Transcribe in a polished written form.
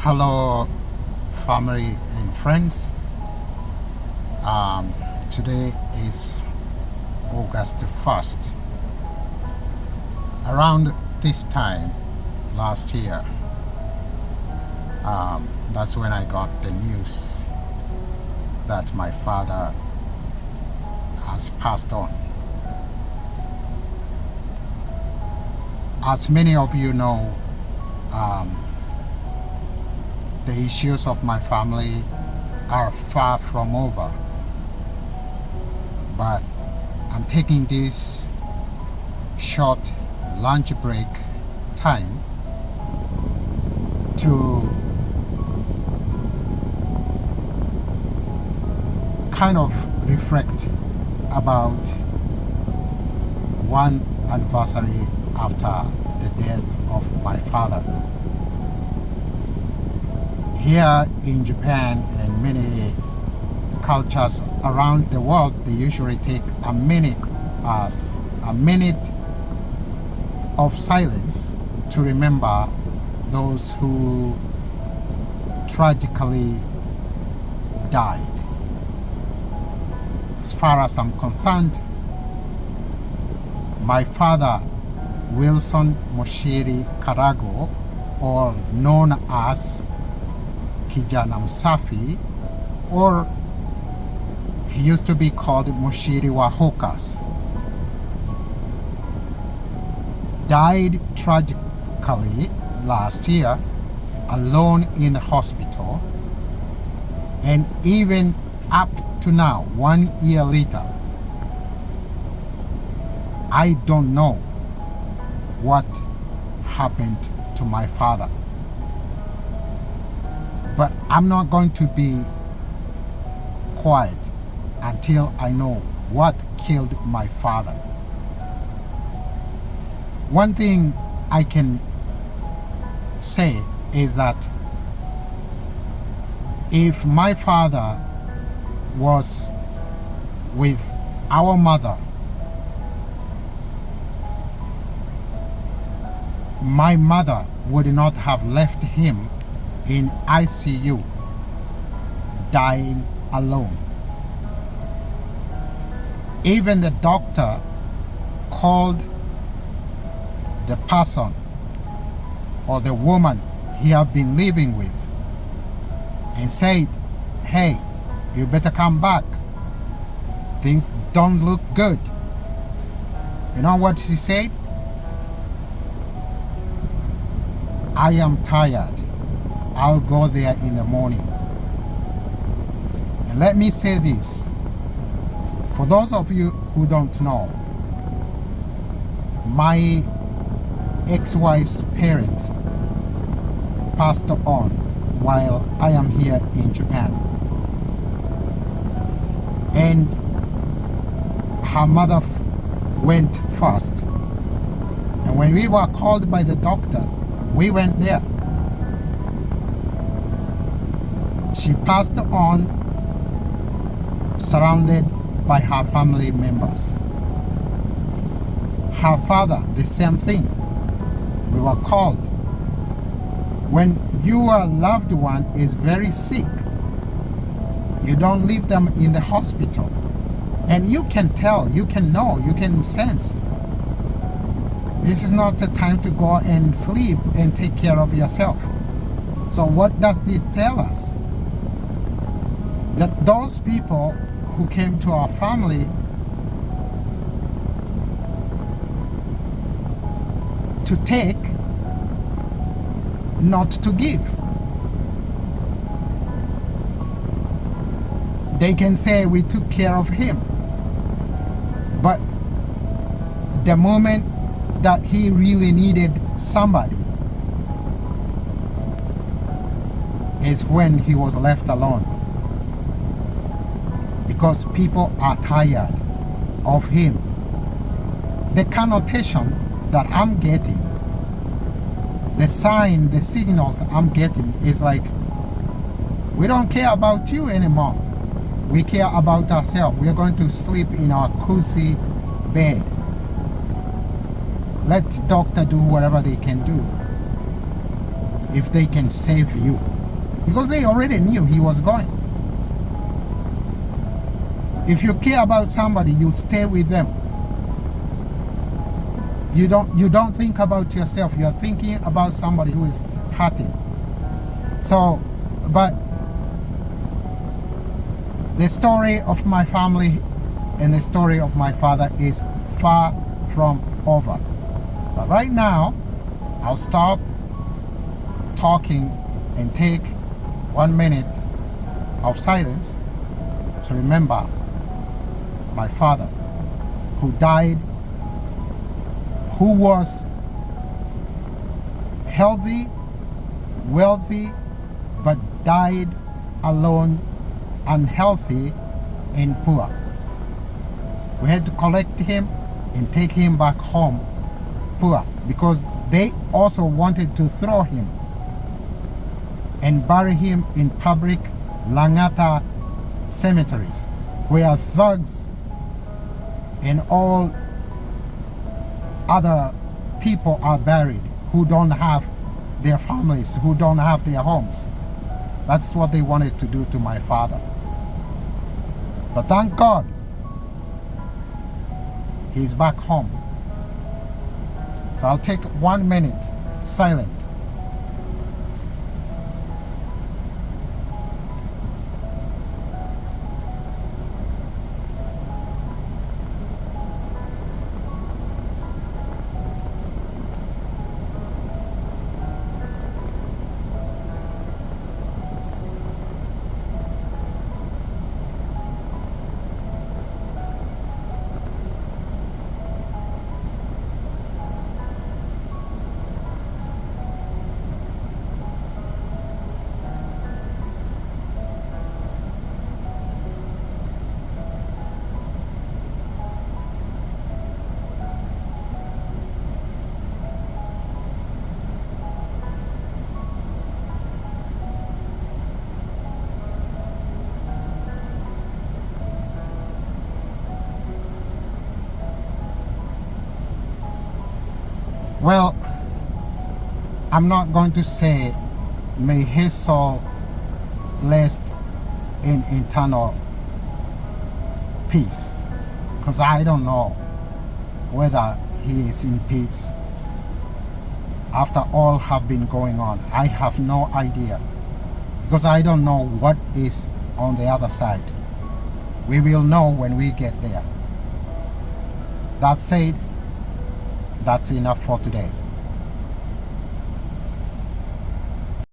Hello, family and friends. Today is August 1st. Around this time last year, that's when I got the news that my father has passed on. As many of you know, the issues of my family are far from over, but I'm taking this short lunch break time to kind of reflect about one anniversary after the death of my father. Here in Japan and many cultures around the world, they usually take a minute of silence to remember those who tragically died. As far as I'm concerned, my father, Wilson Muchiri Karagu, or known as Kijana Msafi, or he used to be called Muchiri Wahokas, died tragically last year alone in the hospital, and even up to now, 1 year later, I don't know what happened to my father. But I'm not going to be quiet until I know what killed my father. One thing I can say is that if my father was with our mother, my mother would not have left him in ICU, dying alone. Even the doctor called the person or the woman he had been living with and said, "Hey, you better come back. Things don't look good." You know what she said? "I am tired. I'll go there in the morning." And let me say this, for those of you who don't know, my ex-wife's parents passed on while I am here in Japan. And her mother went first. And when we were called by the doctor, we went there. She passed on surrounded by her family members. Her father, the same thing. We were called. When your loved one is very sick, you don't leave them in the hospital. And you can tell, you can know, you can sense. This is not the time to go and sleep and take care of yourself. So what does this tell us? That those people who came to our family to take, not to give. They can say we took care of him, but the moment that he really needed somebody is when he was left alone. Because people are tired of him. The connotation that I'm getting, the signals I'm getting is like, we don't care about you anymore. We care about ourselves. We are going to sleep in our cozy bed. Let doctor do whatever they can do if they can save you. because they already knew he was going. If you care about somebody, you'll stay with them. You don't think about yourself. You're thinking about somebody who is hurting. So, but the story of my family and the story of my father is far from over. But right now, I'll stop talking and take 1 minute of silence to remember my father, who died, who was healthy, wealthy, but died alone, unhealthy and poor. We had to collect him and take him back home poor, because they also wanted to throw him and bury him in public Langata cemeteries, where thugs and all other people are buried who don't have their families, who don't have their homes. That's what they wanted to do to my father. But thank God, he's back home. So I'll take 1 minute silent. Well, I'm not going to say may his soul rest in eternal peace, because I don't know whether he is in peace. After all have been going on, I have no idea, because I don't know what is on the other side. We will know when we get there. That said, that's enough for today.